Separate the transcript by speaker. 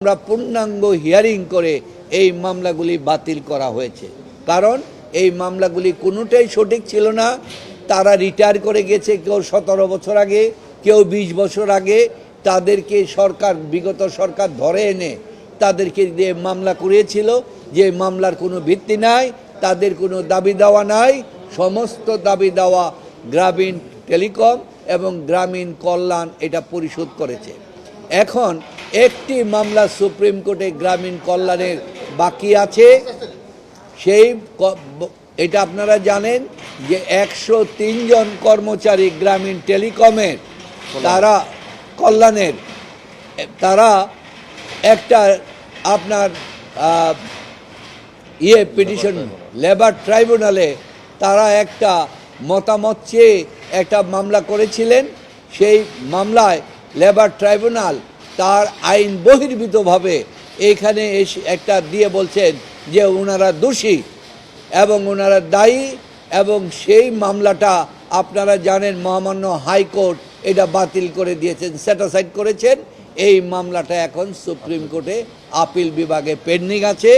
Speaker 1: আমরা পূর্ণাঙ্গ হিয়ারিং করে এই মামলাগুলি বাতিল করা হয়েছে। কারণ এই মামলাগুলি কোনোটাই সঠিক ছিল না। তারা রিটায়ার করে গেছে, কেউ 17 বছর আগে, কেউ 20 বছর আগে। তাদেরকে বিগত সরকার ধরে এনে তাদেরকে দিয়ে মামলা করিয়েছিল, যে মামলার কোনো ভিত্তি নাই, তাদের কোনো দাবি দেওয়া নাই। সমস্ত দাবি দেওয়া গ্রামীণ টেলিকম এবং গ্রামীণ কল্যাণ এটা পরিশোধ করেছে। এখন একটি মামলা সুপ্রিম কোর্টে গ্রামীণ কল্যাণের বাকি আছে। এটা আপনারা জানেন যে 103 জন কর্মচারী গ্রামীণ টেলিকমের, তারা কল্যাণের, তারা একটা আপনার পিটিশন লেবার ট্রাইব্যুনালে তারা একটা মতামত চেয়ে একটা মামলা করেছিলেন। সেই মামলায় লেবার ট্রাইব্যুনাল তার আইন বহির্ভূতভাবে এইখানে একটা দিয়ে বলছেন যে ওনারা দোষী এবং ওনারা দায়ী, এবং সেই মামলাটা আপনারা জানেন মহামান্য হাইকোর্ট এটা বাতিল করে দিয়েছেন, স্যাটিসফাইড করেছেন। এই মামলাটা এখন সুপ্রিম কোর্টে আপিল বিভাগে পেন্ডিং আছে।